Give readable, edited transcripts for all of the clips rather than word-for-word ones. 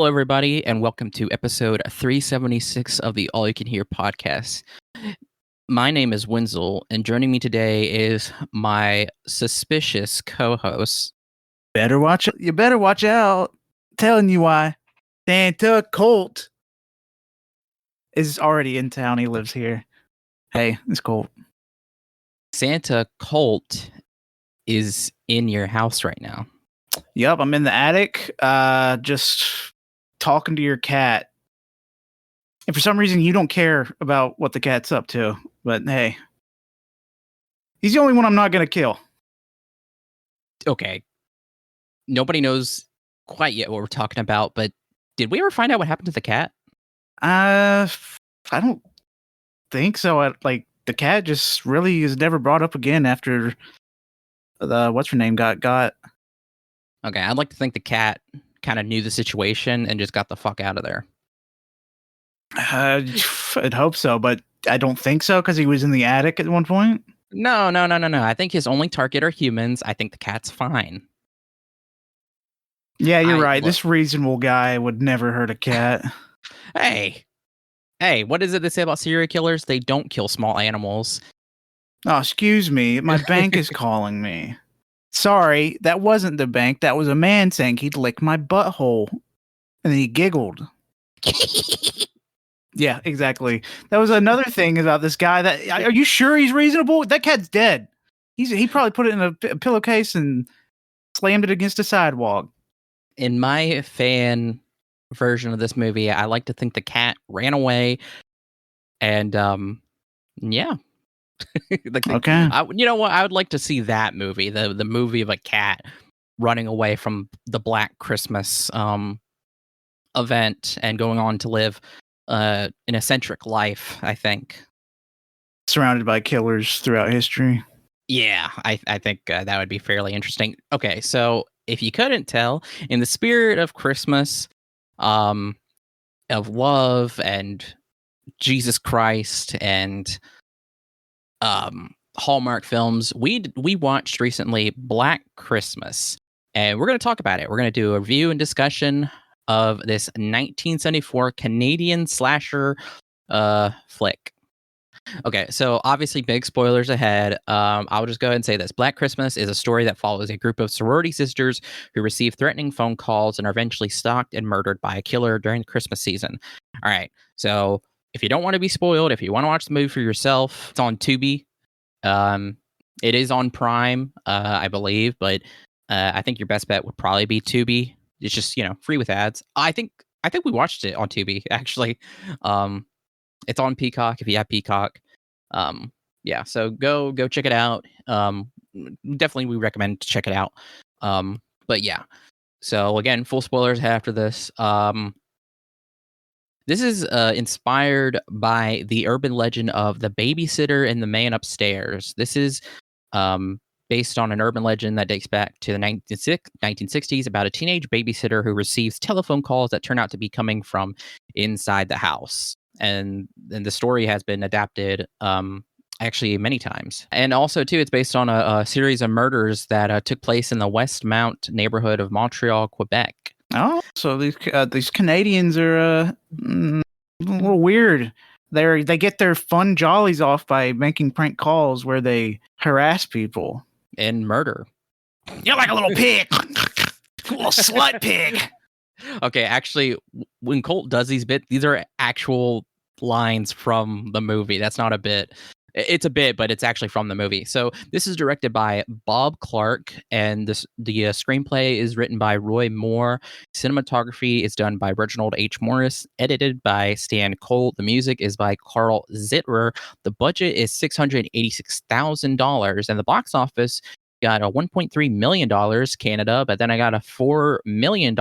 Hello, everybody, and welcome to episode 376 of the All You Can Hear podcast. My name is Wenzel, and joining me today is my suspicious co-host. You better watch out. Telling you why. Santa Colt is already in town. He lives here. Hey, it's Colt. Santa Colt is in your house right now. Yep, I'm in the attic, just talking to your cat. And for some reason, you don't care about what the cat's up to. But hey, he's the only one I'm not going to kill. Okay. Nobody knows quite yet what we're talking about, but did we ever find out what happened to the cat? I don't think so. The cat just really is never brought up again after the what's her name got. Okay, I'd like to think the cat kind of knew the situation and just got the fuck out of there. I'd hope so, but I don't think so because he was in the attic at one point. No. I think his only target are humans. I think the cat's fine. Yeah, you're right. Look, this reasonable guy would never hurt a cat. Hey, what is it they say about serial killers? They don't kill small animals. Oh, excuse me. My bank is calling me. Sorry, that wasn't the bank. That was a man saying he'd lick my butthole. And then he giggled. Yeah, exactly. That was another thing about this guy. Are you sure he's reasonable? That cat's dead. He probably put it in a pillowcase and slammed it against a sidewalk. In my fan version of this movie, I like to think the cat ran away, and yeah. Okay. You know what? I would like to see that movie, the movie of a cat running away from the Black Christmas event and going on to live an eccentric life, I think. Surrounded by killers throughout history. Yeah, I think that would be fairly interesting. Okay, so if you couldn't tell, in the spirit of Christmas, of love and Jesus Christ and Hallmark films, we watched recently Black Christmas, and we're going to talk about it. We're going to do a review and discussion of this 1974 Canadian slasher flick. Okay, so obviously big spoilers ahead. I'll just go ahead and say this. Black Christmas is a story that follows a group of sorority sisters who receive threatening phone calls and are eventually stalked and murdered by a killer during the Christmas season. All right, so if you don't want to be spoiled, if you want to watch the movie for yourself, it's on Tubi. It is on Prime, I believe, but I think your best bet would probably be Tubi. It's just, free with ads. I think we watched it on Tubi, actually. It's on Peacock if you have Peacock. Yeah, so go check it out. Definitely we recommend to check it out. But yeah. So again, full spoilers after this. This is inspired by the urban legend of the babysitter and the man upstairs. This is based on an urban legend that dates back to the 1960s about a teenage babysitter who receives telephone calls that turn out to be coming from inside the house. And the story has been adapted actually many times. And also, too, it's based on a series of murders that took place in the Westmount neighborhood of Montreal, Quebec. Oh, so these Canadians are a little weird. They get their fun jollies off by making prank calls where they harass people and murder. You're like a little pig, a little slut pig. Okay, actually, when Colt does these bits, these are actual lines from the movie. That's not a bit. It's a bit, but it's actually from the movie. So this is directed by Bob Clark, and the screenplay is written by Roy Moore. Cinematography is done by Reginald H. Morris, edited by Stan Colt. The music is by Carl Zitterer. The budget is $686,000, and the box office got a $1.3 million Canada, but then I got a $4 million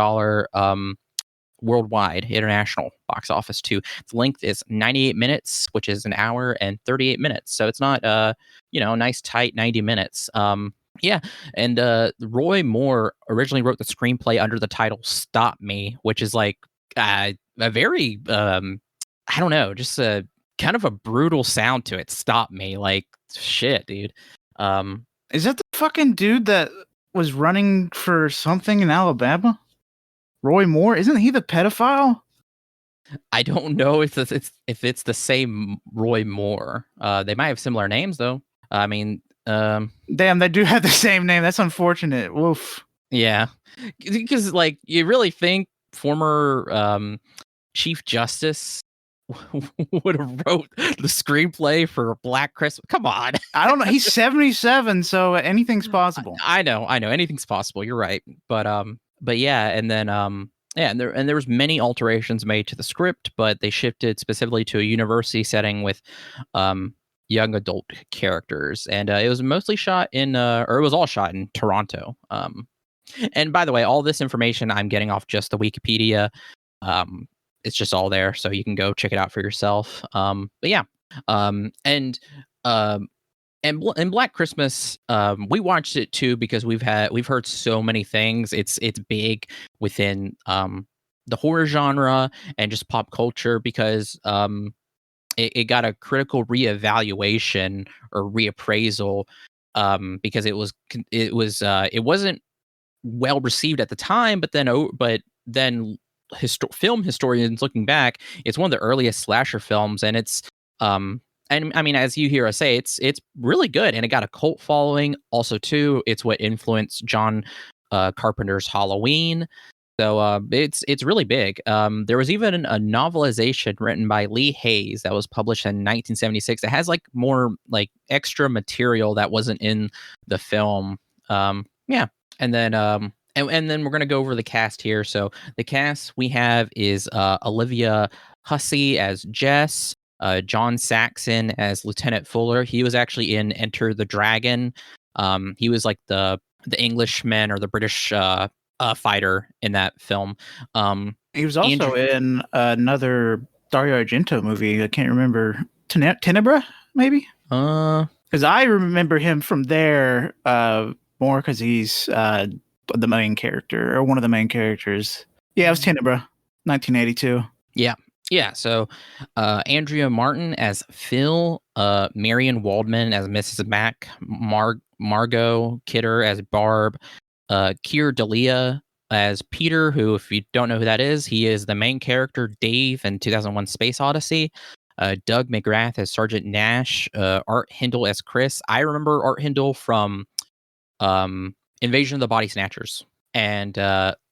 worldwide international box office too. The length is 98 minutes, which is an hour and 38 minutes. So it's not nice tight 90 minutes. Yeah, and Roy Moore originally wrote the screenplay under the title "Stop Me," which is like a very I don't know, just a kind of a brutal sound to it. Stop Me, like shit, dude. Is that the fucking dude that was running for something in Alabama? Roy Moore, isn't he the pedophile? I don't know if it's the same Roy Moore. They might have similar names though. I mean, Damn, they do have the same name. That's unfortunate. Woof. yeah, because like you really think former Chief Justice would have wrote the screenplay for Black Christmas? Come on. I don't know. He's 77, so anything's possible. I know, anything's possible. You're right, but yeah, and then yeah, and there was many alterations made to the script, but they shifted specifically to a university setting with young adult characters, and it was mostly shot in or it was all shot in Toronto. And by the way, all this information I'm getting off just the Wikipedia. It's just all there, so you can go check it out for yourself. But yeah, and in Black Christmas, we watched it too because we've heard so many things. It's big within the horror genre and just pop culture because it got a critical reevaluation or reappraisal because it wasn't well received at the time, but then film historians looking back, it's one of the earliest slasher films, and it's and I mean, as you hear us say, it's really good, and it got a cult following. Also, too, it's what influenced John Carpenter's Halloween. So it's really big. There was even a novelization written by Lee Hayes that was published in 1976. It has like more like extra material that wasn't in the film. Yeah, and then and then we're gonna go over the cast here. So the cast we have is Olivia Hussey as Jess. John Saxon as Lieutenant Fuller. He was actually in Enter the Dragon. He was like the Englishman or the British fighter in that film. He was also in another Dario Argento movie. I can't remember. Tenebra, maybe? Because I remember him from there more because he's the main character or one of the main characters. Yeah, it was Tenebra, 1982. Yeah, so Andrea Martin as Phil, Marion Waldman as Mrs. Mack, Margot Kidder as Barb, Keir Dalia as Peter, who, if you don't know who that is, he is the main character, Dave, in 2001 Space Odyssey. Doug McGrath as Sergeant Nash, Art Hindle as Chris. I remember Art Hindle from Invasion of the Body Snatchers, and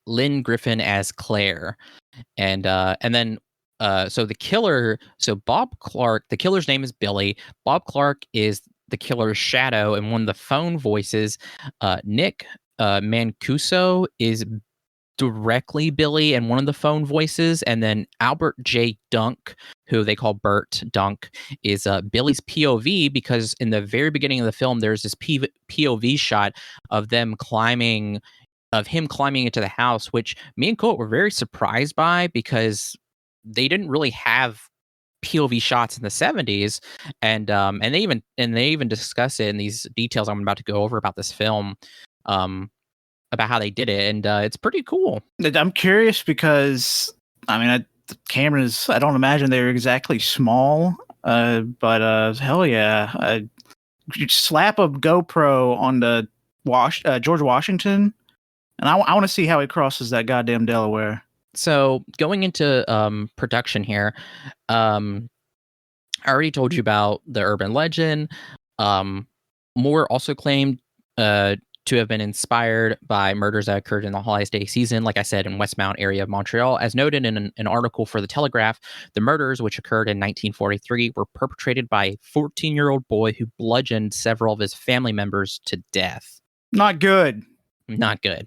Lynn Griffin as Claire, and then so the killer, so Bob Clark, the killer's name is Billy. Bob Clark is the killer's shadow, and one of the phone voices, Nick Mancuso, is directly Billy and one of the phone voices, and then Albert J. Dunk, who they call Bert Dunk, is Billy's POV, because in the very beginning of the film there's this POV shot of him climbing into the house, which me and Colt were very surprised by because they didn't really have POV shots in the 70s, and they even discuss it in these details I'm about to go over about this film, about how they did it, and it's pretty cool. I'm curious because I mean, the cameras, I don't imagine they're exactly small, but hell yeah, you slap a GoPro on the George Washington, and I want to see how he crosses that goddamn Delaware. So going into production here, I already told you about the urban legend. Moore also claimed to have been inspired by murders that occurred in the holiday season, like I said, in Westmount area of Montreal. As noted in an article for The Telegraph, the murders, which occurred in 1943, were perpetrated by a 14-year-old boy who bludgeoned several of his family members to death. Not good. Not good.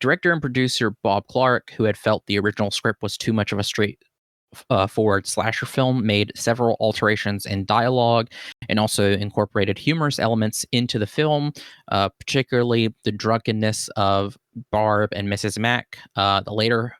Director and producer Bob Clark, who had felt the original script was too much of a straightforward slasher film, made several alterations in dialogue and also incorporated humorous elements into the film, particularly the drunkenness of Barb and Mrs. Mack, the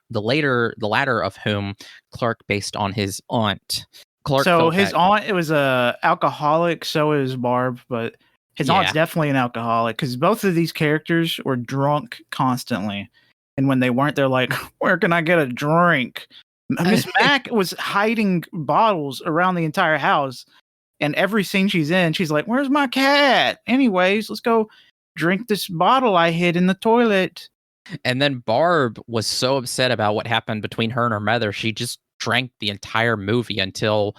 latter of whom Clark based on his aunt. Clark, so his aunt, it was a alcoholic, so is Barb, but his aunt's definitely an alcoholic, because both of these characters were drunk constantly. And when they weren't, they're like, where can I get a drink? Miss Mack was hiding bottles around the entire house. And every scene she's in, she's like, where's my cat? Anyways, let's go drink this bottle I hid in the toilet. And then Barb was so upset about what happened between her and her mother, she just drank the entire movie until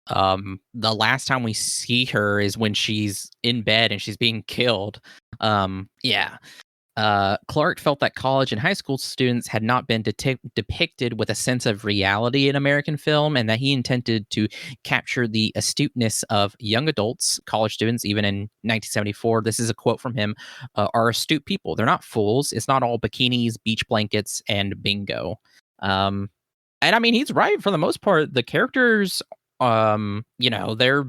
the last time we see her is when she's in bed and she's being killed. Yeah. Clark felt that college and high school students had not been depicted with a sense of reality in American film, and that he intended to capture the astuteness of young adults, college students, even in 1974. This is a quote from him: "Are astute people. They're not fools. It's not all bikinis, beach blankets, and bingo." Um, and I mean, he's right for the most part. The characters, they're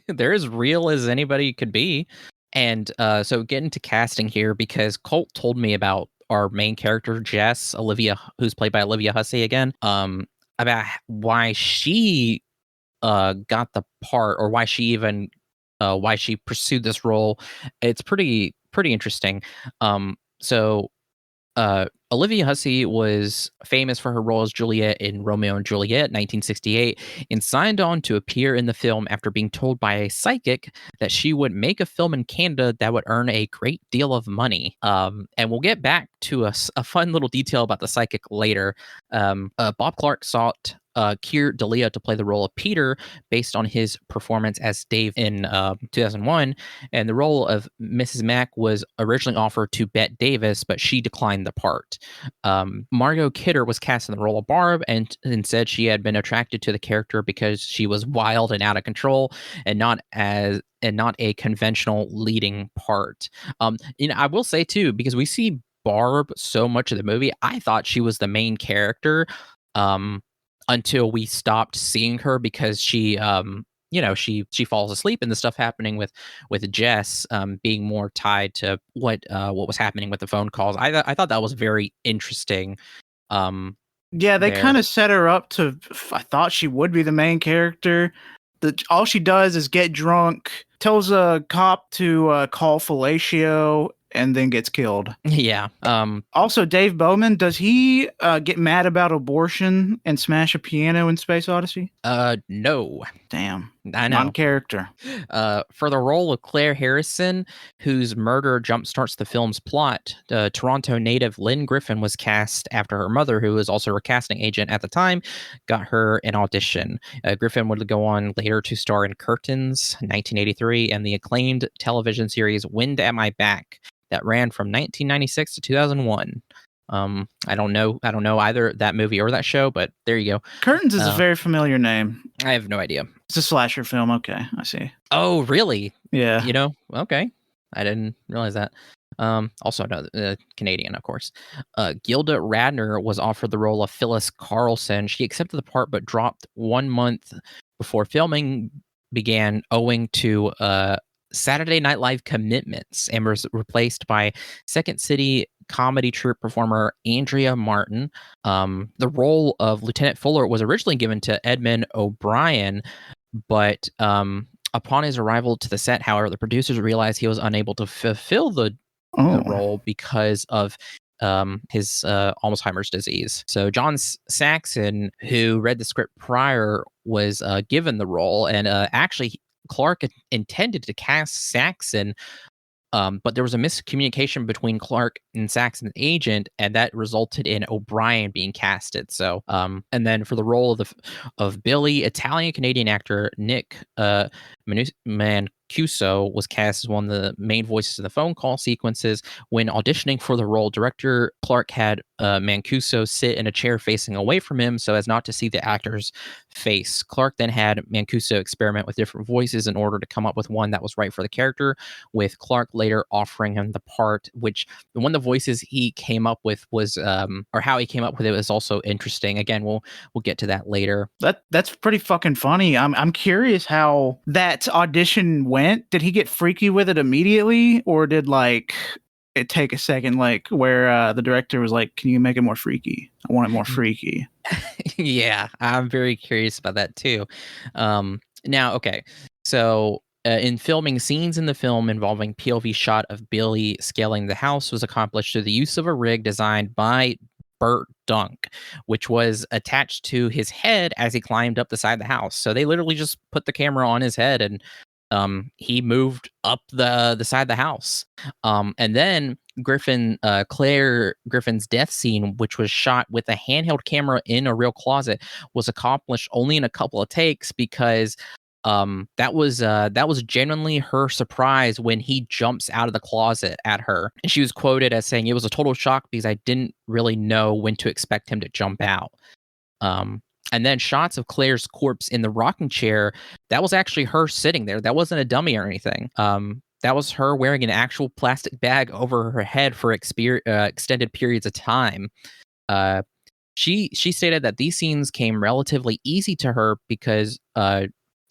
they're as real as anybody could be. And so getting to casting here, because Colt told me about our main character, Jess, Olivia, who's played by Olivia Hussey again, about why she got the part, or why she pursued this role. It's pretty interesting. So Olivia Hussey was famous for her role as Juliet in Romeo and Juliet, 1968, and signed on to appear in the film after being told by a psychic that she would make a film in Canada that would earn a great deal of money. And we'll get back to a fun little detail about the psychic later. Bob Clark sought Keir Dalia to play the role of Peter based on his performance as Dave in 2001, and the role of Mrs. Mack was originally offered to Bette Davis, but she declined the part. Margot Kidder was cast in the role of Barb, and said she had been attracted to the character because she was wild and out of control, and not a conventional leading part. I will say too, because we see Barb so much of the movie, I thought she was the main character. Until we stopped seeing her, because she she falls asleep, and the stuff happening with Jess being more tied to what was happening with the phone calls. I thought that was very interesting. Yeah, they There. kind of set her up to. I thought she would be the main character. All she does is get drunk, tells a cop to call fellatio, and then gets killed. Yeah. Also, Dave Bowman, does he get mad about abortion and smash a piano in Space Odyssey? No. Damn. I know. Non-character. For the role of Claire Harrison, whose murder jumpstarts the film's plot, Toronto native Lynn Griffin was cast after her mother, who was also a casting agent at the time, got her an audition. Griffin would go on later to star in Curtains, 1983, and the acclaimed television series Wind at My Back, that ran from 1996 to 2001. I don't know either that movie or that show, but there you go. Curtains is a very familiar name. I have no idea. It's a slasher film. Okay, I see. Oh, really? Yeah. Okay. I didn't realize that. Also, no, Canadian, of course. Gilda Radner was offered the role of Phyllis Carlson. She accepted the part, but dropped 1 month before filming began, owing to Saturday Night Live commitments, and was replaced by Second City comedy troupe performer Andrea Martin. The role of Lieutenant Fuller was originally given to Edmund O'Brien, but upon his arrival to the set, however, the producers realized he was unable to fulfill the role because of his Alzheimer's disease. So John Saxon, who read the script prior, was given the role, and actually Clark intended to cast Saxon, but there was a miscommunication between Clark and Saxon's agent, and that resulted in O'Brien being casted. So, and then for the role of Billy, Italian-Canadian actor Nick Mancuso was cast as one of the main voices in the phone call sequences. When auditioning for the role, director Clark had Mancuso sit in a chair facing away from him so as not to see the actor's face. Clark then had Mancuso experiment with different voices in order to come up with one that was right for the character, with Clark later offering him the part, which one of the voices he came up with was, or how he came up with it was also interesting. Again, we'll get to that later. That's pretty fucking funny. I'm curious how that audition went. Did he get freaky with it immediately, or did it take a second, where the director was like, "Can you make it more freaky? I want it more freaky." Yeah, I'm very curious about that too. Now, okay, so in filming, scenes in the film involving POV shot of Billy scaling the house was accomplished through the use of a rig designed by Burt Dunk, which was attached to his head as he climbed up the side of the house. So they literally just put the camera on his head and he moved up the side of the house. And then Claire Griffin's death scene, which was shot with a handheld camera in a real closet, was accomplished only in a couple of takes because that was genuinely her surprise when he jumps out of the closet at her. And she was quoted as saying, "It was a total shock because I didn't really know when to expect him to jump out." And then shots of Claire's corpse in the rocking chair, that was actually her sitting there. That wasn't a dummy or anything. That was her wearing an actual plastic bag over her head for extended periods of time. She stated that these scenes came relatively easy to her because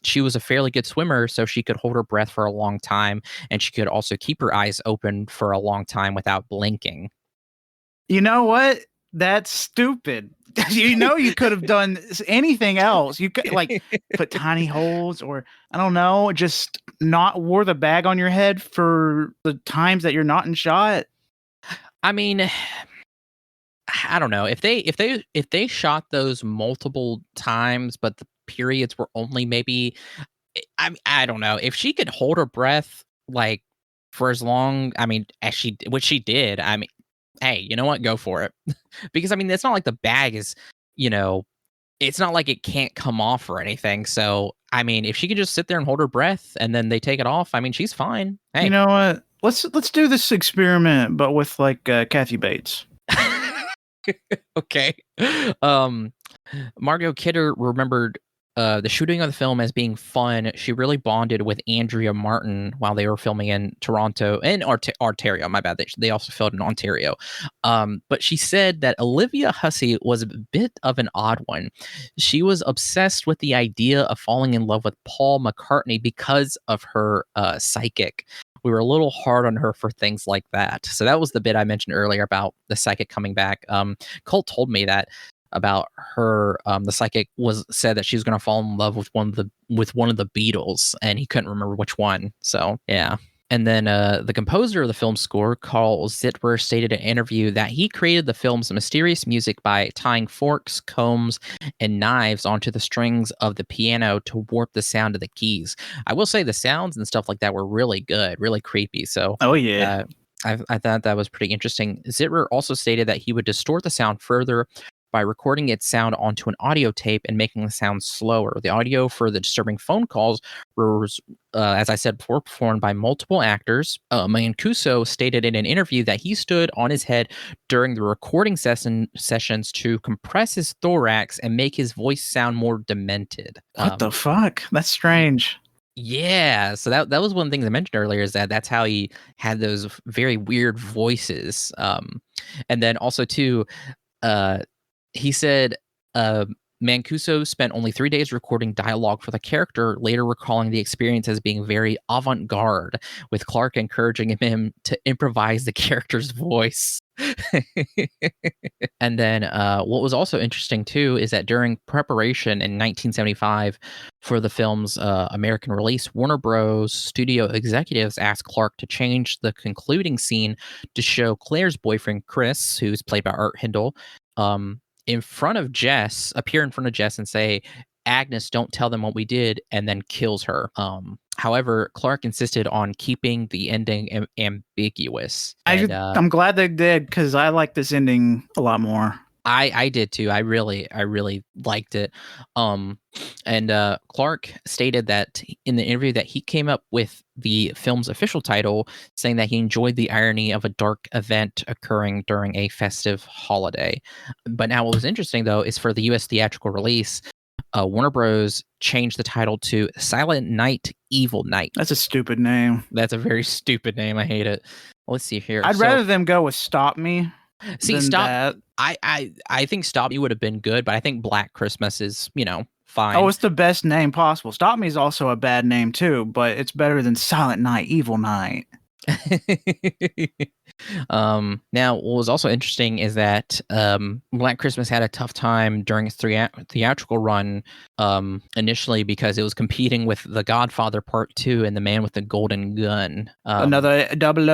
she was a fairly good swimmer, so she could hold her breath for a long time, and she could also keep her eyes open for a long time without blinking. You know what? That's stupid. You could have done anything else. You could like put tiny holes, or I don't know, just not wore the bag on your head for the times that you're not in shot. I mean, I don't know if they shot those multiple times, but the periods were only maybe. I don't know if she could hold her breath like for as long. I mean, which she did. I mean, hey, you know what? Go for it. Because I mean, it's not like the bag is, it's not like it can't come off or anything. So I mean, if she could just sit there and hold her breath and then they take it off, I mean, she's fine. Hey, you know what? Let's do this experiment, but with like Kathy Bates. Okay. Margot Kidder remembered the shooting of the film as being fun. She really bonded with Andrea Martin while they were filming in Toronto and Ontario. My bad. They also filmed in Ontario. But she said that Olivia Hussey was a bit of an odd one. She was obsessed with the idea of falling in love with Paul McCartney because of her psychic. We were a little hard on her for things like that. So that was the bit I mentioned earlier about the psychic coming back. Colt told me that about her. The psychic said that she was going to fall in love with one of the Beatles, and he couldn't remember which one. So yeah. And then the composer of the film score, Carl Zitwer, stated in an interview that he created the film's mysterious music by tying forks, combs, and knives onto the strings of the piano to warp the sound of the keys. I will say the sounds and stuff like that were really good, really creepy. So, oh yeah, I thought that was pretty interesting. Zitwer also stated that he would distort the sound further by recording its sound onto an audio tape and making the sound slower. The audio for the disturbing phone calls was, as I said before, performed by multiple actors. Mancuso stated in an interview that he stood on his head during the recording sessions to compress his thorax and make his voice sound more demented. What the fuck? That's strange. Yeah, so that was one of the things I mentioned earlier, is that's how he had those very weird voices. And then also too, he said Mancuso spent only 3 days recording dialogue for the character, later recalling the experience as being very avant-garde, with Clark encouraging him to improvise the character's voice. And then what was also interesting too is that during preparation in 1975 for the film's American release, Warner Bros. Studio executives asked Clark to change the concluding scene to show Claire's boyfriend Chris, who's played by Art Hindle, appear in front of Jess and say, "Agnes, don't tell them what we did," and then kills her. However, Clark insisted on keeping the ending ambiguous. I'm glad they did, because I like this ending a lot more. I did too. I really liked it. And Clark stated that in the interview that he came up with the film's official title, saying that he enjoyed the irony of a dark event occurring during a festive holiday. But now what was interesting though is for the US theatrical release, Warner Bros. Changed the title to Silent Night, Evil Night. That's a stupid name. That's a very stupid name. I hate it. Let's see here. I'd rather them go with Stop Me. See, Stop. I think Stop Me would have been good, but I think Black Christmas is, fine. Oh, it's the best name possible. Stop Me is also a bad name too, but it's better than Silent Night, Evil Night. Now, what was also interesting is that Black Christmas had a tough time during its theatrical run initially because it was competing with The Godfather Part 2 and The Man with the Golden Gun. Another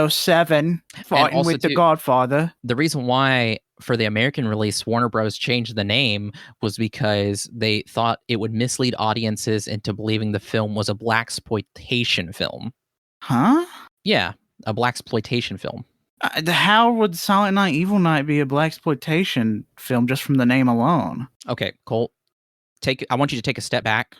007 fighting also with the too- Godfather. The reason why for the American release, Warner Bros. Changed the name was because they thought it would mislead audiences into believing the film was a blaxploitation film. Huh? Yeah, a blaxploitation film. How would Silent Night, Evil Night be a blaxploitation film just from the name alone? Okay, Colt, I want you to take a step back.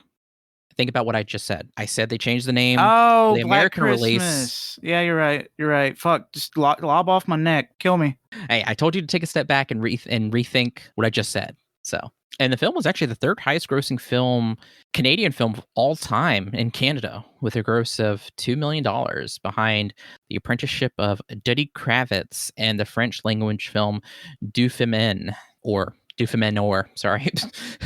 Think about what I just said. I said they changed the name. Oh, The Black American Christmas. release. Yeah, you're right. You're right. Fuck, just lob off my neck. Kill me. Hey, I told you to take a step back and rethink what I just said. So, and the film was actually the third highest grossing Canadian film of all time in Canada, with a gross of $2 million behind The Apprenticeship of Duddy Kravitz and the French language film Du Femin, or sorry.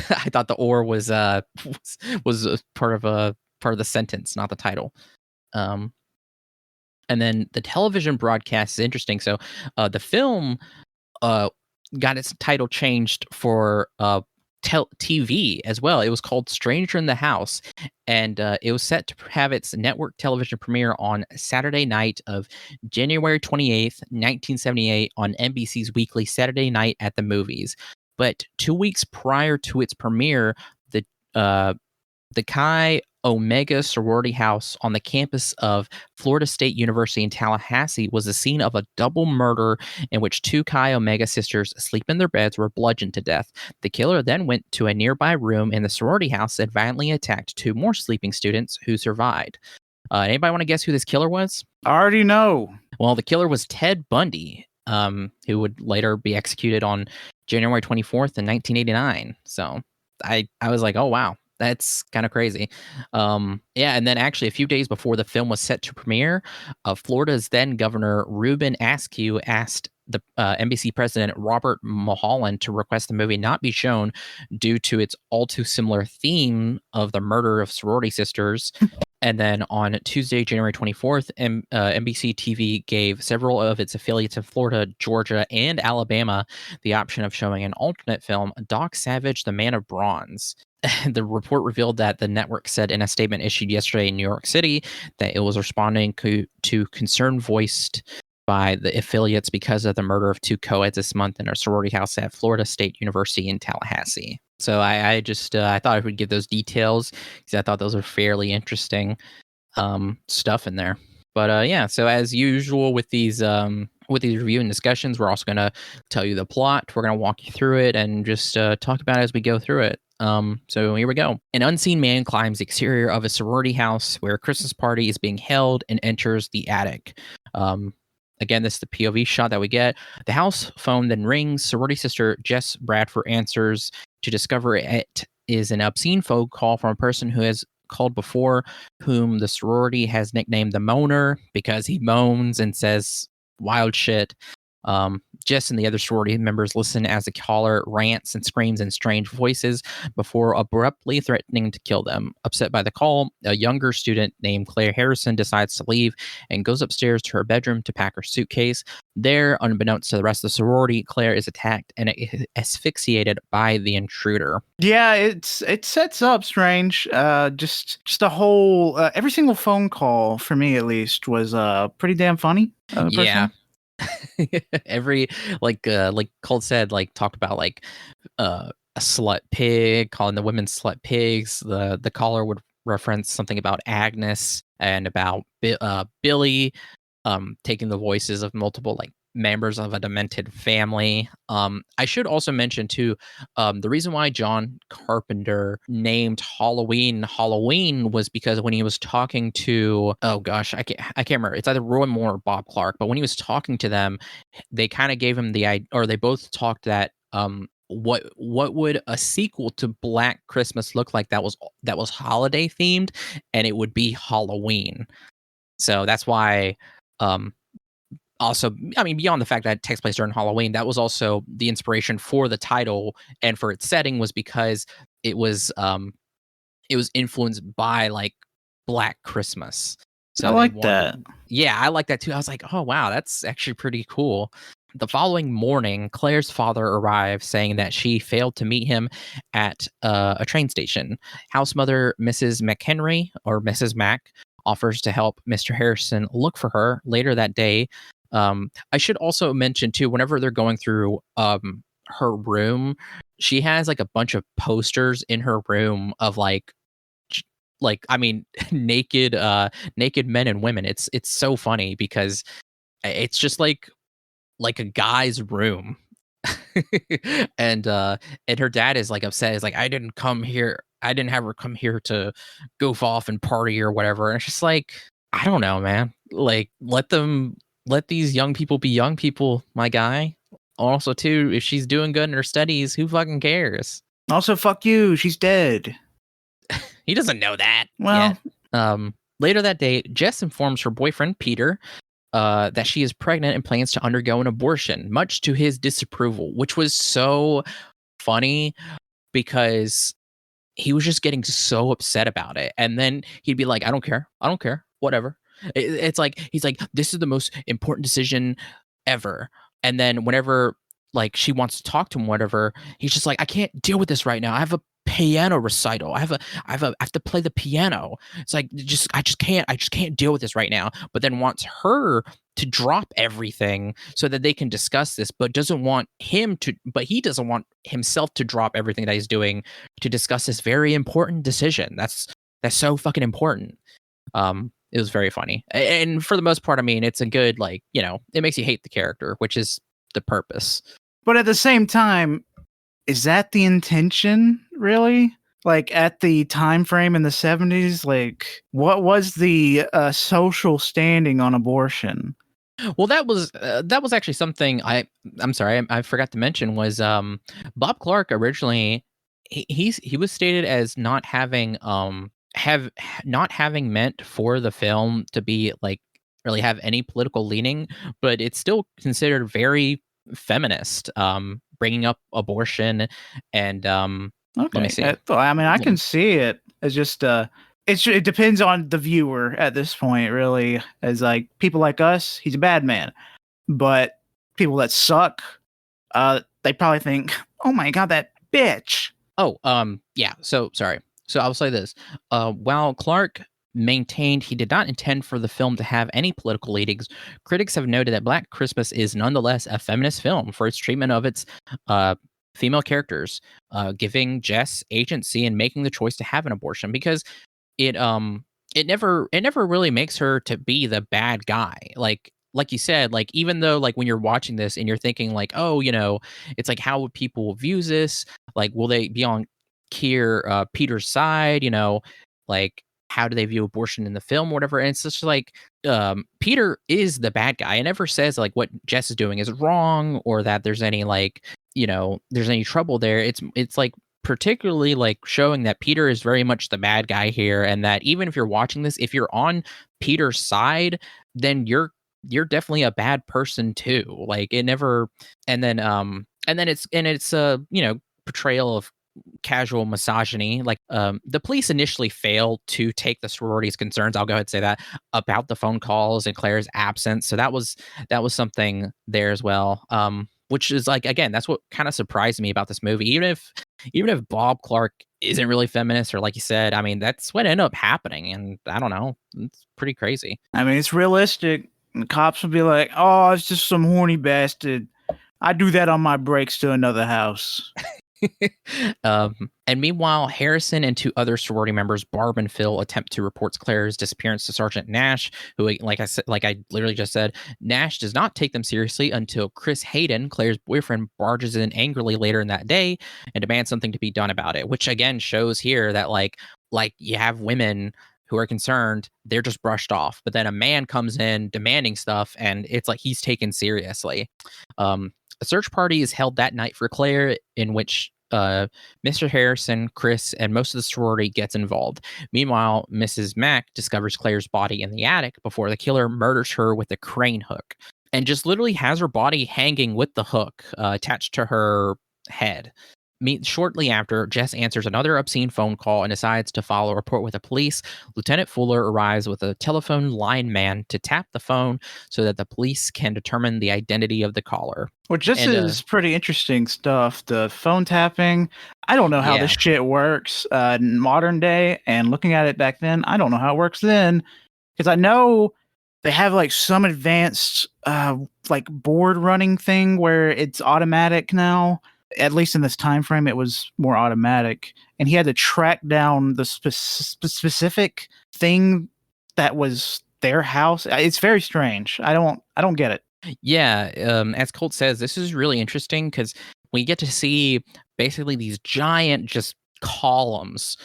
I thought the or was part of the sentence, not the title. And then the television broadcast is interesting. So the film got its title changed for TV as well. It was called Stranger in the House, and it was set to have its network television premiere on Saturday night of January 28th, 1978 on NBC's weekly Saturday Night at the Movies. But 2 weeks prior to its premiere, the Chi Omega sorority house on the campus of Florida State University in Tallahassee was the scene of a double murder in which two Chi Omega sisters asleep in their beds were bludgeoned to death. The killer then went to a nearby room in the sorority house and violently attacked two more sleeping students who survived. Anybody want to guess who this killer was? I already know. Well, the killer was Ted Bundy, who would later be executed on January 24th in 1989. So I was like, oh, wow. That's kind of crazy. Yeah, and then actually a few days before the film was set to premiere, Florida's then Governor Ruben Askew asked the NBC president Robert Mulholland to request the movie not be shown due to its all too similar theme of the murder of sorority sisters. And then on Tuesday, January 24th, NBC TV gave several of its affiliates in Florida, Georgia, and Alabama the option of showing an alternate film, Doc Savage, The Man of Bronze. The report revealed that the network said in a statement issued yesterday in New York City that it was responding to concern voiced by the affiliates because of the murder of two co-eds this month in a sorority house at Florida State University in Tallahassee. So I just I thought I would give those details because I thought those were fairly interesting stuff in there. But yeah, so as usual with these review and discussions, we're also going to tell you the plot. We're going to walk you through it and just talk about it as we go through it. So here we go. An unseen man climbs the exterior of a sorority house where a Christmas party is being held and enters the attic. Again, this is the POV shot that we get. The house phone then rings. Sorority sister Jess Bradford answers to discover it is an obscene phone call from a person who has called before, whom the sorority has nicknamed the Moaner because he moans and says wild shit. Jess and the other sorority members listen as the caller rants and screams in strange voices before abruptly threatening to kill them. Upset by the call, a younger student named Claire Harrison decides to leave and goes upstairs to her bedroom to pack her suitcase. There, unbeknownst to the rest of the sorority, Claire is attacked and asphyxiated by the intruder. Yeah, it sets up strange. Just a whole every single phone call for me at least was pretty damn funny. Yeah. Every like Colt said, like talked about like a slut pig, calling the women slut pigs. The caller would reference something about Agnes and about Billy taking the voices of multiple like members of a demented family. I should also mention too, the reason why John Carpenter named Halloween was because when he was talking to, oh gosh, I can't remember. It's either Roy Moore or Bob Clark, but when he was talking to them, they kind of gave him the idea, or they both talked that what would a sequel to Black Christmas look like that was holiday themed, and it would be Halloween. So that's why also, I mean, beyond the fact that it takes place during Halloween, that was also the inspiration for the title and for its setting, was because it was influenced by like Black Christmas. I like that. Yeah, I like that too. I was like, oh wow, that's actually pretty cool. The following morning, Claire's father arrives saying that she failed to meet him at a train station. House mother Mrs. McHenry, or Mrs. Mack, offers to help Mr. Harrison look for her later that day. I should also mention too, whenever they're going through her room, she has like a bunch of posters in her room of I mean naked men and women. It's so funny because it's just like a guy's room. and her dad is like upset. He's like, I didn't have her come here to goof off and party or whatever. And it's just like, I don't know, man. Like, let these young people be young people, my guy. Also too, if she's doing good in her studies, who fucking cares? Also, fuck you, she's dead. He doesn't know that. Well, yet. Later that day, Jess informs her boyfriend Peter that she is pregnant and plans to undergo an abortion, much to his disapproval, which was so funny because he was just getting so upset about it. And then he'd be like, I don't care, whatever. It's like, he's like, this is the most important decision ever. And then whenever like she wants to talk to him, whatever, he's just like, I can't deal with this right now. I have a piano recital. I have to play the piano. It's like, I just can't deal with this right now. But then wants her to drop everything so that they can discuss this, but he doesn't want himself to drop everything that he's doing to discuss this very important decision. That's so fucking important. It was very funny. And for the most part, I mean, it's a good, like, you know, it makes you hate the character, which is the purpose. But at the same time, is that the intention, really? Like, at the time frame in the 70s, like, what was the social standing on abortion? Well, that was actually something I'm sorry, I forgot to mention was Bob Clark originally he was stated as not having not having meant for the film to be like really have any political leaning, but it's still considered very feminist, bringing up abortion and Okay. let me see. I mean, I can see it. It's just it depends on the viewer at this point, really. As like people like us, he's a bad man. But people that suck, they probably think, "Oh my god, that bitch." Oh, yeah. So sorry. So I'll say this. While Clark maintained he did not intend for the film to have any political leadings, critics have noted that Black Christmas is nonetheless a feminist film for its treatment of its female characters, giving Jess agency and making the choice to have an abortion, because it never really makes her to be the bad guy. Like you said, like even though like when you're watching this and you're thinking like, oh, you know, it's like how would people view this? Like, will they be on Peter's side? You know, like how do they view abortion in the film or whatever? And it's just like Peter is the bad guy. It never says like what Jess is doing is wrong or that there's any like, you know, there's any trouble there. It's like particularly like showing that Peter is very much the bad guy here, and that even if you're watching this, if you're on Peter's side, then you're definitely a bad person too. Like it never, and then it's a, you know, portrayal of casual misogyny. Like the police initially failed to take the sorority's concerns, I'll go ahead and say that, about the phone calls and Claire's absence. So that was something there as well. Which is like, again, that's what kind of surprised me about this movie. Even if Bob Clark isn't really feminist, or like you said, I mean, that's what ended up happening. And I don't know, it's pretty crazy. I mean, it's realistic. And the cops will be like, "Oh, it's just some horny bastard. I do that on my breaks to another house." And meanwhile, Harrison and two other sorority members, Barb and Phil, attempt to report Claire's disappearance to Sergeant Nash, who, like I literally just said, Nash does not take them seriously until Chris Hayden, Claire's boyfriend, barges in angrily later in that day and demands something to be done about it, which again shows here that like you have women who are concerned, they're just brushed off. But then a man comes in demanding stuff, and it's like he's taken seriously. A search party is held that night for Claire, in which Mr. Harrison, Chris, and most of the sorority gets involved. Meanwhile, Mrs. Mack discovers Claire's body in the attic before the killer murders her with a crane hook, and just literally has her body hanging with the hook attached to her head. Shortly after, Jess answers another obscene phone call and decides to file a report with the police. Lieutenant Fuller arrives with a telephone line man to tap the phone so that the police can determine the identity of the caller. Which this is pretty interesting stuff. The phone tapping. I don't know how this shit works in modern day, and looking at it back then, I don't know how it works then, because I know they have like some advanced like board running thing where it's automatic now. At least in this time frame, it was more automatic, and he had to track down the specific thing that was their house. It's very strange. I don't get it. Yeah, as Colt says, this is really interesting because we get to see basically these giant just columns,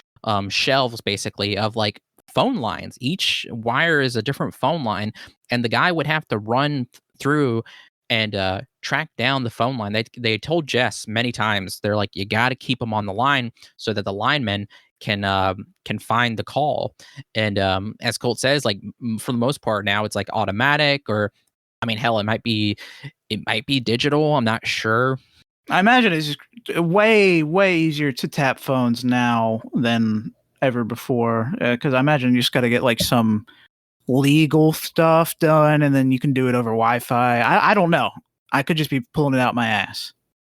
shelves basically of like phone lines. Each wire is a different phone line, and the guy would have to run through and track down the phone line. They told Jess many times, they're like, you got to keep them on the line so that the linemen can find the call. And as Colt says, like for the most part now it's like automatic, or I mean, hell, it might be digital. I'm not sure. I imagine it's way easier to tap phones now than ever before, because I imagine you just got to get like some legal stuff done, and then you can do it over Wi-Fi. I don't know. I could just be pulling it out my ass.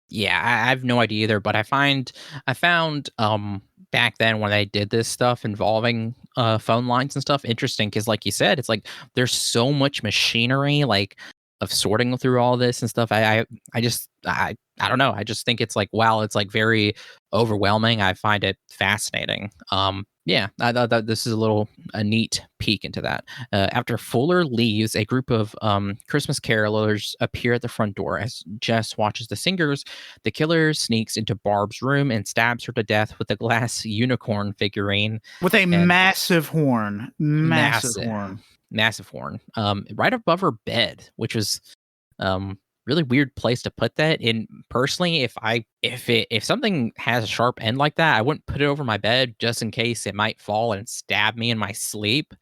Yeah, I have no idea either. But I found back then when they did this stuff involving phone lines and stuff interesting, because like you said, it's like there's so much machinery like of sorting through all this and stuff. I don't know. I just think it's like, wow, it's like very overwhelming. I find it fascinating. Yeah, I thought that this is a neat peek into that. After Fuller leaves, a group of Christmas carolers appear at the front door. As Jess watches the singers, the killer sneaks into Barb's room and stabs her to death with a glass unicorn figurine. With a massive horn. Massive horn. Right above her bed, which was really weird place to put that in. Personally, if something has a sharp end like that, I wouldn't put it over my bed just in case it might fall and stab me in my sleep.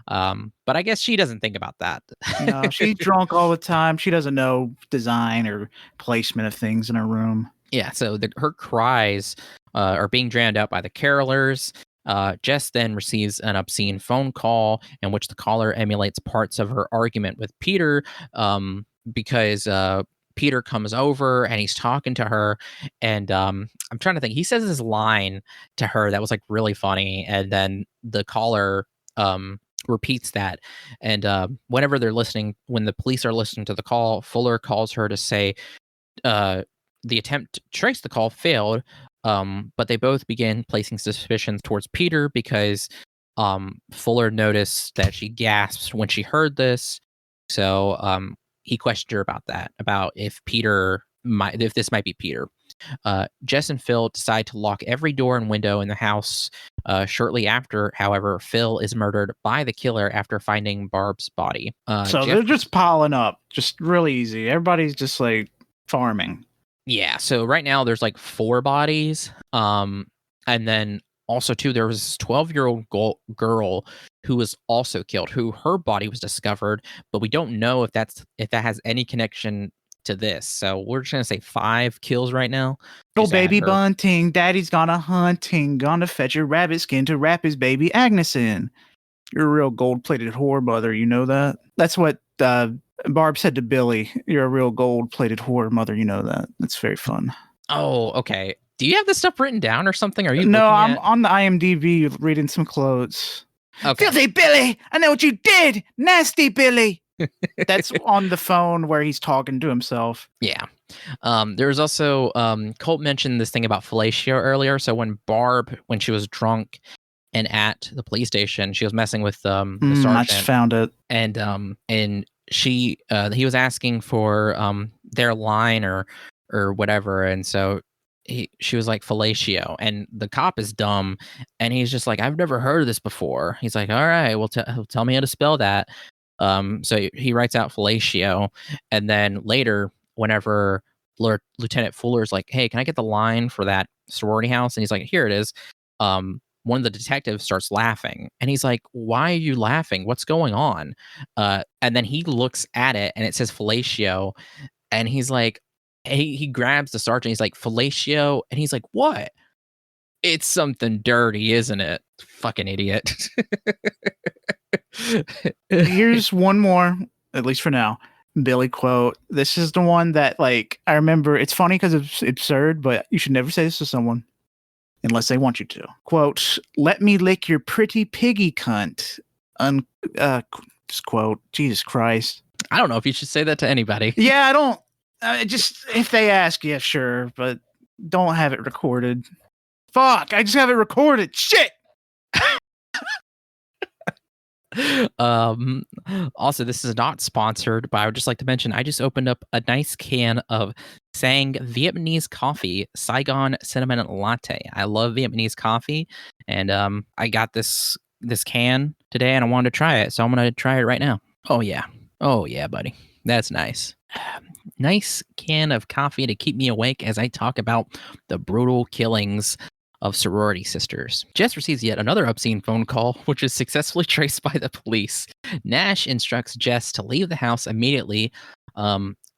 But I guess she doesn't think about that. No, she's drunk all the time. She doesn't know design or placement of things in her room. Yeah, so her cries are being drowned out by the carolers. Jess then receives an obscene phone call in which the caller emulates parts of her argument with Peter, because Peter comes over and he's talking to her, and I'm trying to think. He says this line to her that was like really funny, and then the caller repeats that. And whenever when the police are listening to the call, Fuller calls her to say the attempt to trace the call failed, but they both begin placing suspicions towards Peter because Fuller noticed that she gasped when she heard this. So he questioned her about that, about if this might be Peter. Jess and Phil decide to lock every door and window in the house. Shortly after, however, Phil is murdered by the killer after finding Barb's body. So they're just piling up, just really easy. Everybody's just like farming. Yeah, so right now there's like 4 bodies. And then also too, there was this 12-year-old girl who was also killed, who her body was discovered, but we don't know if that has any connection to this. So we're just gonna say 5 kills right now. Oh, baby bunting, daddy's gonna hunting, gonna fetch a rabbit skin to wrap his baby Agnes in. You're a real gold-plated whore, mother. You know that? That's what Barb said to Billy. You're a real gold-plated whore, mother. You know that. That's very fun. Oh, okay. Do you have this stuff written down or something? Are you? No, I'm on the IMDb reading some quotes. Okay. Filthy Billy, I know what you did. Nasty Billy. That's on the phone where he's talking to himself. Yeah. There was also Colt mentioned this thing about fellatio earlier. So when Barb, when she was drunk and at the police station, she was messing with the sergeant. I just found it. And she he was asking for their line or whatever, and so she was like fellatio, and the cop is dumb, and he's just like, I've never heard of this before. He's like, all right, well tell me how to spell that. So he writes out fellatio, and then later whenever Lieutenant Fuller's like, hey, can I get the line for that sorority house? And he's like, here it is. One of the detectives starts laughing, and he's like, why are you laughing? What's going on? And then he looks at it, and it says fellatio, and he's like, he grabs the sergeant. He's like, fellatio, and he's like, what? It's something dirty, isn't it? Fucking idiot. Here's one more, at least for now. Billy quote. This is the one that, like, I remember. It's funny because it's absurd, but you should never say this to someone unless they want you to. Quote, let me lick your pretty piggy cunt. Quote, Jesus Christ. I don't know if you should say that to anybody. Yeah, I don't. Just if they ask, yeah, sure, but don't have it recorded. Fuck, I just have it recorded. Shit. Also, this is not sponsored, but I would just like to mention I just opened up a nice can of Sang Vietnamese coffee, Saigon cinnamon latte. I love Vietnamese coffee, and I got this can today, and I wanted to try it, so I'm gonna try it right now. Oh yeah, buddy, that's nice. Nice can of coffee to keep me awake as I talk about the brutal killings of sorority sisters. Jess receives yet another obscene phone call, which is successfully traced by the police. Nash instructs Jess to leave the house immediately,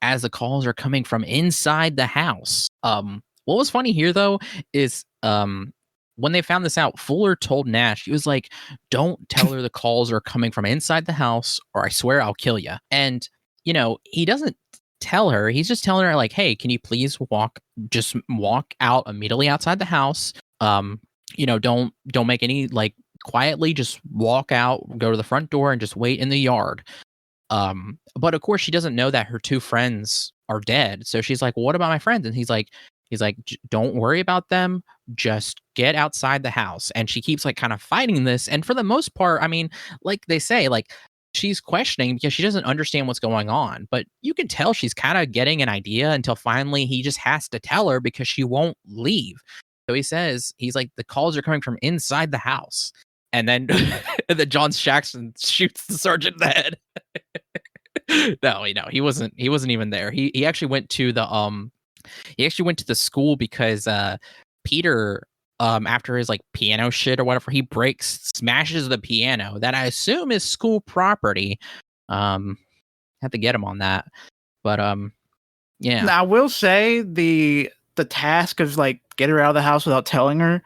as the calls are coming from inside the house. What was funny here, though, is when they found this out, Fuller told Nash, he was like, don't tell her the calls are coming from inside the house, or I swear I'll kill you. And, you know, he doesn't tell her. He's just telling her, like, hey, can you please walk out immediately outside the house? You know, don't make any, like, quietly just walk out, go to the front door and just wait in the yard. But of course she doesn't know that her two friends are dead. So she's like, well, what about my friends? And he's like, don't worry about them. Just get outside the house. And she keeps, like, kind of fighting this. And for the most part, I mean, like they say, like, she's questioning because she doesn't understand what's going on, but you can tell she's kind of getting an idea until finally he just has to tell her because she won't leave. So he says, he's like, the calls are coming from inside the house. And then John Saxon shoots the sergeant in the head. No, he wasn't even there. He actually went to the school because Peter, after his, like, piano shit or whatever, he smashes the piano that I assume is school property. Have to get him on that. But yeah. Now, I will say the task of, like, get her out of the house without telling her,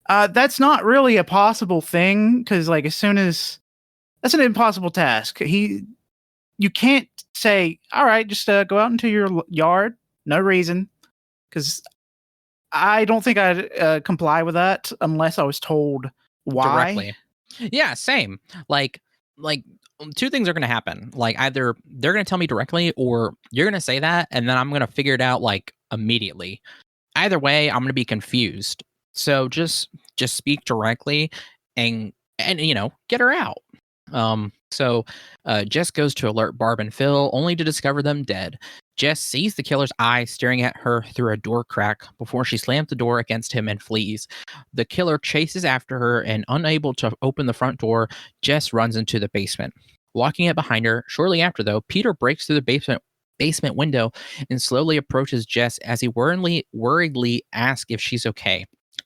that's not really a possible thing, because, like, that's an impossible task. You can't say, all right, just go out into your yard, no reason, because I don't think I'd comply with that unless I was told why. Directly. Yeah, same. Like two things are going to happen. Like, either they're going to tell me directly, or you're going to say that, and then I'm going to figure it out, like, immediately. Either way, I'm going to be confused. So just speak directly and you know, get her out. So Jess goes to alert Barb and Phil, only to discover them dead. Jess sees the killer's eye staring at her through a door crack before she slams the door against him and flees. The killer chases after her, and unable to open the front door, Jess runs into the basement, locking it behind her. Shortly after, though, Peter breaks through the basement window and slowly approaches Jess as he worriedly asks if she's okay.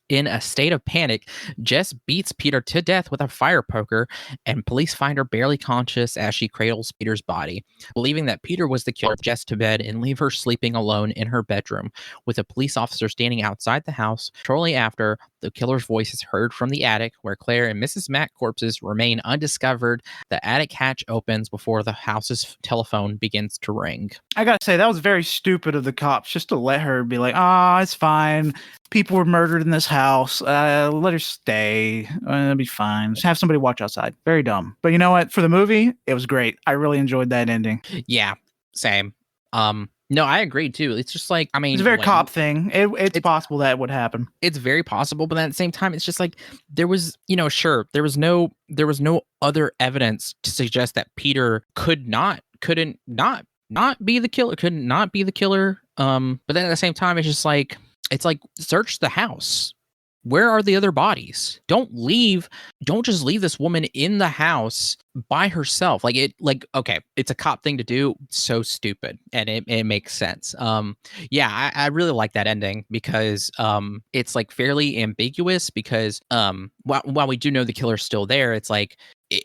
In a state of panic, Jess beats Peter to death with a fire poker, and police find her barely conscious as she cradles Peter's body. Believing that Peter was the killer, Jess to bed and leave her sleeping alone in her bedroom, with a police officer standing outside the house. Shortly after, the killer's voice is heard from the attic, where Claire and Mrs. Mack corpses remain undiscovered. The attic hatch opens before the house's telephone begins to ring. I gotta say, that was very stupid of the cops just to let her be like, it's fine. People were murdered in this house. Let her stay. It'll be fine. Just have somebody watch outside. Very dumb. But you know what? For the movie, it was great. I really enjoyed that ending. Yeah, same. No, I agree too. It's just like, I mean, it's a very like, cop thing. It's possible that would happen. It's very possible, but at the same time, it's just like there was, sure, there was no other evidence to suggest that Peter couldn't not be the killer. But then at the same time, it's just like, search the house. Where are the other bodies? Don't just leave this woman in the house by herself. Okay, it's a cop thing to do. So stupid. And it makes sense. I really like that ending because it's, like, fairly ambiguous because while we do know the killer's still there, it's like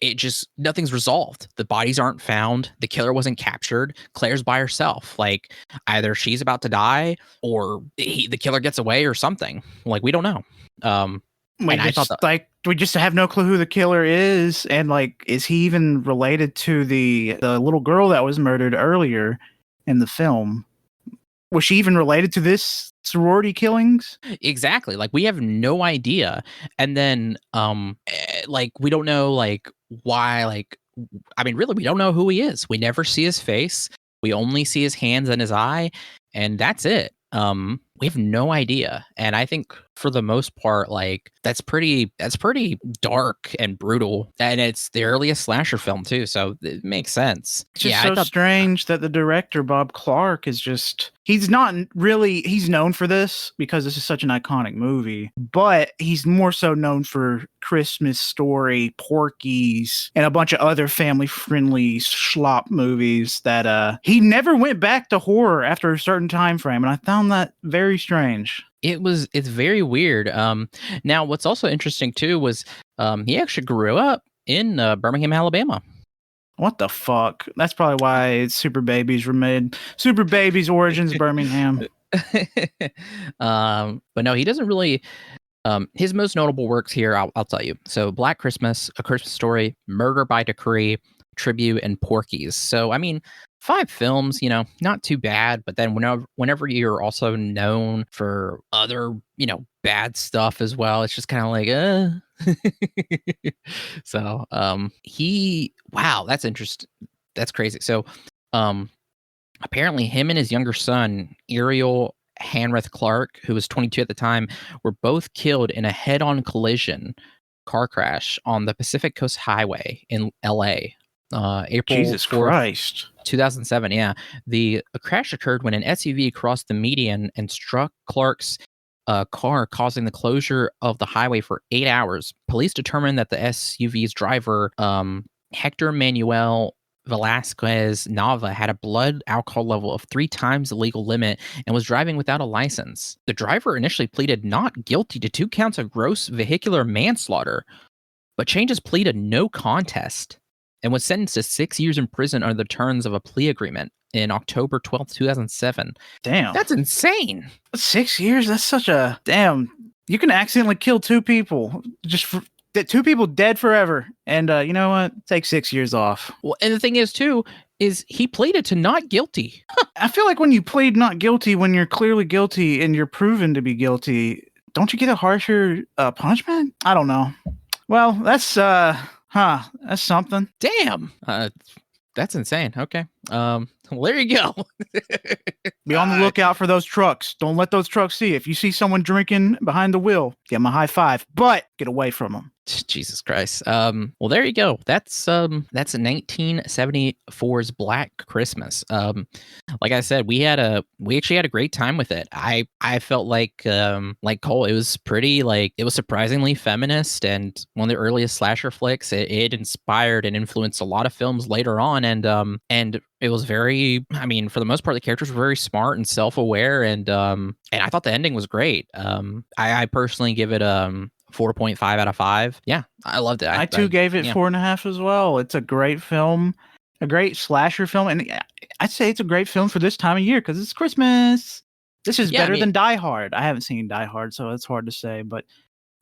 it just nothing's resolved. The bodies aren't found. The killer wasn't captured. Claire's by herself. Like either she's about to die or the killer gets away or something. Like we don't know. And I thought we just have no clue who the killer is, and like, is he even related to the little girl that was murdered earlier in the film? Was she even related to this sorority killings? Exactly. Like we have no idea. And then like we don't know like why, like I mean really we don't know who he is. We never see his face. We only see his hands and his eye, and that's it. We have no idea. And I think for the most part, like that's pretty dark and brutal. And it's the earliest slasher film too, so it makes sense. It's just so strange that the director, Bob Clark, is just he's known for this because this is such an iconic movie, but he's more so known for Christmas Story, Porky's, and a bunch of other family-friendly schlop movies that he never went back to horror after a certain time frame, and I found that very strange. It's very weird. Now what's also interesting too was he actually grew up in Birmingham, Alabama. What the fuck? That's probably why Super Babies were made. Super Babies Origins Birmingham. But no, he doesn't really. His most notable works here, I'll tell you. So, Black Christmas, A Christmas Story, Murder by Decree, Tribute, and Porky's. So, I mean, 5 films, you know, not too bad. But then whenever you're also known for other, you know, bad stuff as well, it's just kind of like, So, wow, that's interesting. That's crazy. So, apparently him and his younger son, Ariel Hanrath Clark, who was 22 at the time, were both killed in a head-on collision car crash on the Pacific Coast Highway in LA. April Jesus 4th, Christ. 2007. Yeah. The crash occurred when an SUV crossed the median and struck Clark's car, causing the closure of the highway for 8 hours. Police determined that the SUV's driver, Hector Manuel Velasquez Nava, had a blood alcohol level of 3 times the legal limit and was driving without a license. The driver initially pleaded not guilty to 2 counts of gross vehicular manslaughter, but changed his plea to no contest and was sentenced to 6 years in prison under the terms of a plea agreement in October 12th, 2007. Damn. That's insane. 6 years? That's such a... Damn. You can accidentally kill 2 people. Just 2 people dead forever. And you know what? Take 6 years off. Well, and the thing is, too, is he pleaded to not guilty. I feel like when you plead not guilty, when you're clearly guilty and you're proven to be guilty, don't you get a harsher punishment? I don't know. Well, that's... that's something. Damn. That's insane. Okay. Well, there you go. Be on the lookout for those trucks. Don't let those trucks see. If you see someone drinking behind the wheel, give them a high five, but get away from them. Jesus Christ. Well, there you go. That's 1974's Black Christmas. Like I said, we actually had a great time with it. I felt like Cole, it was pretty, like, it was surprisingly feminist and one of the earliest slasher flicks. It inspired and influenced a lot of films later on, and it was very, I mean, for the most part, the characters were very smart and self-aware, and I thought the ending was great. I personally give it 4.5 out of 5. Yeah, I loved it. I too gave it 4.5 as well. It's a great film, a great slasher film, and I'd say it's a great film for this time of year because it's Christmas. This is better than Die Hard. I haven't seen Die Hard, so it's hard to say, but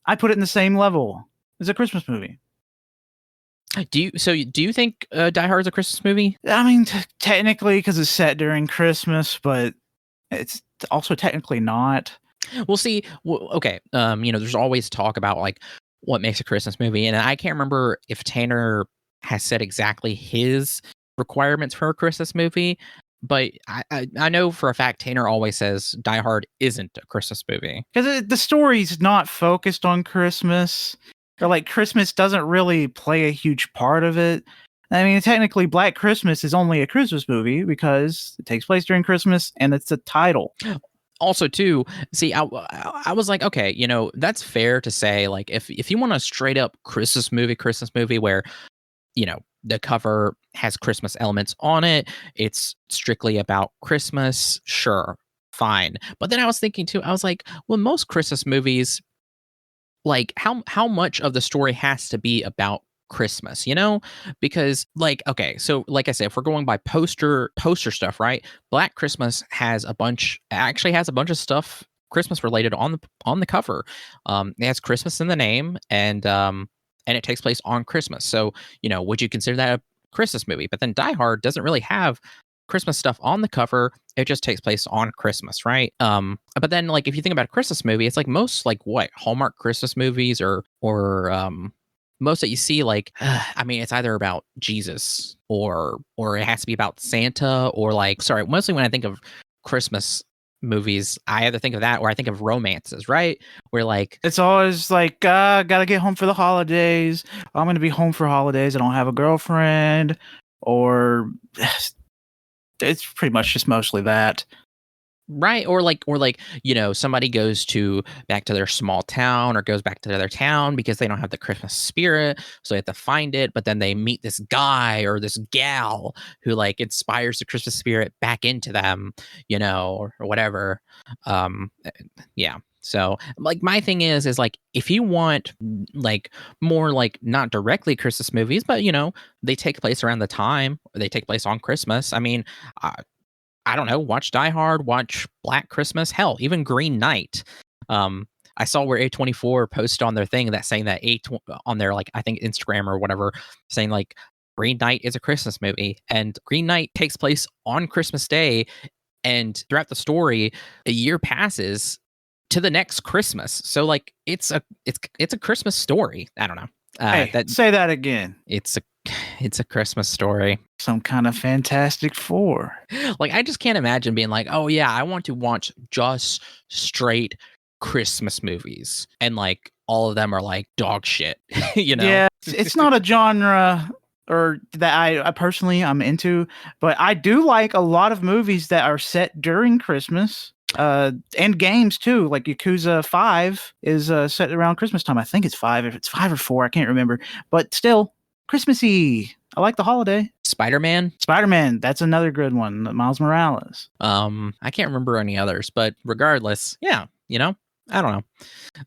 I put it in the same level. It's a Christmas movie. Do you think Die Hard is a Christmas movie? I mean, technically, because it's set during Christmas, but it's also technically not. We'll see. Okay. You know, there's always talk about like what makes a Christmas movie, and I can't remember if Tanner has said exactly his requirements for a Christmas movie, but I know for a fact Tanner always says Die Hard isn't a Christmas movie because the story's not focused on Christmas, or like Christmas doesn't really play a huge part of it. I mean, technically, Black Christmas is only a Christmas movie because it takes place during Christmas, and it's a title. Also, too, see, I was like, okay, you know, that's fair to say. Like, if you want a straight up Christmas movie where, you know, the cover has Christmas elements on it, it's strictly about Christmas, sure, fine. But then I was thinking too, I was like, well, most Christmas movies, like, how much of the story has to be about Christmas, because like, okay, so like I said, if we're going by poster stuff, right? Black Christmas actually has a bunch of stuff Christmas related on the cover. It has Christmas in the name, and it takes place on Christmas. So, would you consider that a Christmas movie? But then Die Hard doesn't really have Christmas stuff on the cover. It just takes place on Christmas, right? But then like if you think about a Christmas movie, it's like most like what Hallmark Christmas movies or most that you see, like I mean, it's either about Jesus or it has to be about Santa, or like, sorry, mostly when I think of Christmas movies, I either think of that or I think of romances, right? Where like It's always like, gotta get home for the holidays. I'm gonna be home for holidays. I don't have a girlfriend, or it's pretty much just mostly that. right, or like somebody goes back to their small town or goes back to their town because they don't have the Christmas spirit, so they have to find it, but then they meet this guy or this gal who like inspires the Christmas spirit back into them, or whatever. Yeah, so like my thing is like if you want like more like not directly Christmas movies, but they take place around the time, or they take place on Christmas. I mean, I don't know, watch Die Hard, watch Black Christmas, hell, even Green Knight. I saw where A24 posted on their thing that saying that on their like I think Instagram or whatever, saying like Green Knight is a Christmas movie, and Green Knight takes place on Christmas Day, and throughout the story, a year passes to the next Christmas. So like it's a Christmas story. I don't know. Say that again. It's a Christmas story. Some kind of Fantastic Four. Like I just can't imagine being like, oh yeah, I want to watch just straight Christmas movies, and like all of them are like dog shit. Yeah, it's not a genre or that I personally I'm into, but I do like a lot of movies that are set during Christmas. And games too, like Yakuza 5 is set around Christmas time. I think it's 5. If it's 5 or 4, I can't remember. But still, Christmassy. I like the holiday. Spider-Man, that's another good one. Miles Morales. I can't remember any others, but regardless, yeah, I don't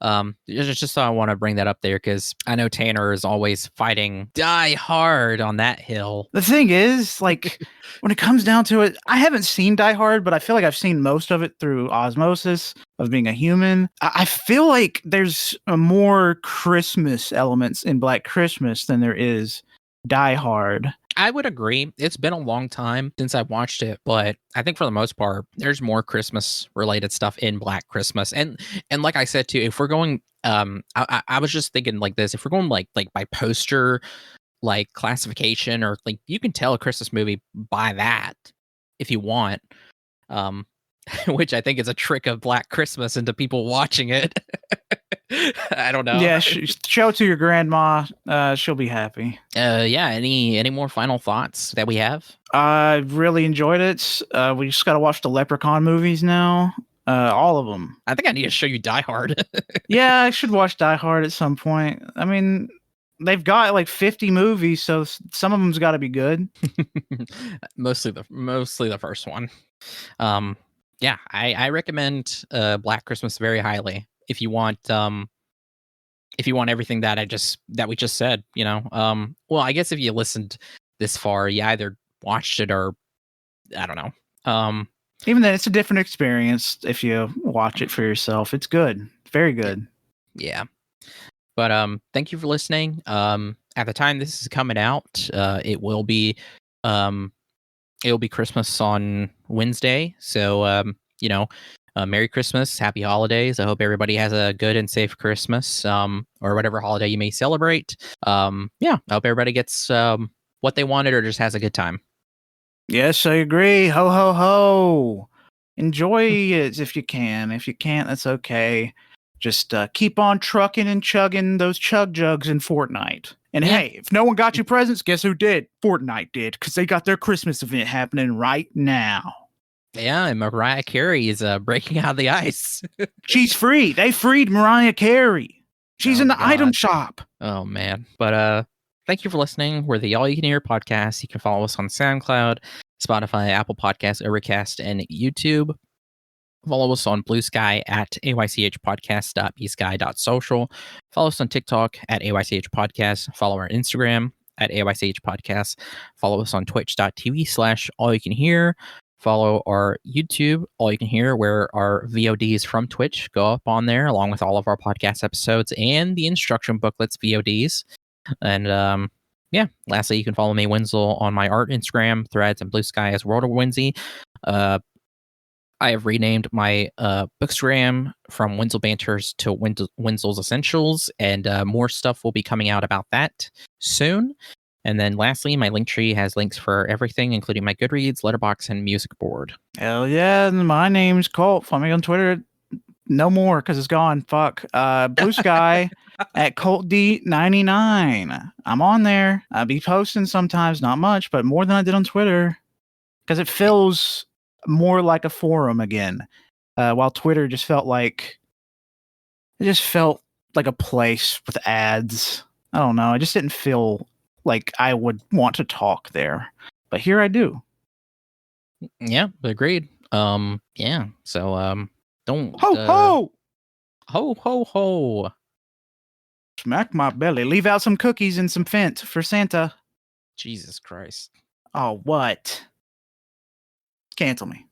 know. Just so I want to bring that up there because I know Tanner is always fighting Die Hard on that hill. The thing is, like, when it comes down to it, I haven't seen Die Hard, but I feel like I've seen most of it through osmosis of being a human. I feel like there's more Christmas elements in Black Christmas than there is Die Hard. I would agree. It's been a long time since I've watched it, but I think for the most part, there's more Christmas related stuff in Black Christmas. And like I said too, if we're going, I was just thinking like this, if we're going like by poster, like classification, or like you can tell a Christmas movie by that if you want, which I think is a trick of Black Christmas into people watching it. I don't know. Yeah, show it to your grandma. She'll be happy. Yeah. Any more final thoughts that we have? I really enjoyed it. We just got to watch the Leprechaun movies now. All of them. I think I need to show you Die Hard. Yeah, I should watch Die Hard at some point. I mean, they've got like 50 movies, so some of them's got to be good. mostly the first one. Yeah, I recommend Black Christmas very highly if you want everything that we just said, well, I guess if you listened this far, you either watched it or I don't know. Even then, it's a different experience if you watch it for yourself. It's good, very good. Yeah. But thank you for listening. At the time this is coming out, it will be Christmas on Wednesday, so Merry Christmas, Happy Holidays. I hope everybody has a good and safe Christmas, or whatever holiday you may celebrate. I hope everybody gets what they wanted or just has a good time. Yes, I agree. Ho, ho, ho. Enjoy it if you can. If you can't, that's okay. Just keep on trucking and chugging those chug jugs in Fortnite. And hey, if no one got you presents, guess who did? Fortnite did, because they got their Christmas event happening right now. Yeah, and Mariah Carey is breaking out of the ice. She's free. They freed Mariah Carey. She's in the item shop. Oh, man. But thank you for listening. We're the All You Can Hear podcast. You can follow us on SoundCloud, Spotify, Apple Podcasts, Overcast, and YouTube. Follow us on Bluesky at aychpodcast.bsky.social. Follow us on TikTok at AYCH Podcast. Follow our Instagram at AYCH Podcast. Follow us on twitch.tv/AllYouCanHear. Follow our YouTube, All You Can Hear, where our VODs from Twitch go up on there, along with all of our podcast episodes and the instruction booklets VODs. And yeah, lastly, you can follow me, Wenzel, on my art Instagram, Threads, and Bluesky as World of Wenzel. I have renamed my Bookstagram from Wenzel Banters to Wenzel's Essentials, and more stuff will be coming out about that soon. And then lastly, my Linktree has links for everything, including my Goodreads, Letterboxd, and music board. Hell yeah. My name's Colt. Follow me on Twitter. No more because it's gone. Fuck. Bluesky at ColtD99. I'm on there. I'll be posting sometimes, not much, but more than I did on Twitter because it feels more like a forum again. While Twitter just felt like a place with ads. I don't know. I just didn't feel like I would want to talk there, but here I do. Yeah, agreed. Yeah. So don't ho ho. Smack my belly. Leave out some cookies and some Fent for Santa. Jesus Christ. Oh, what? Cancel me.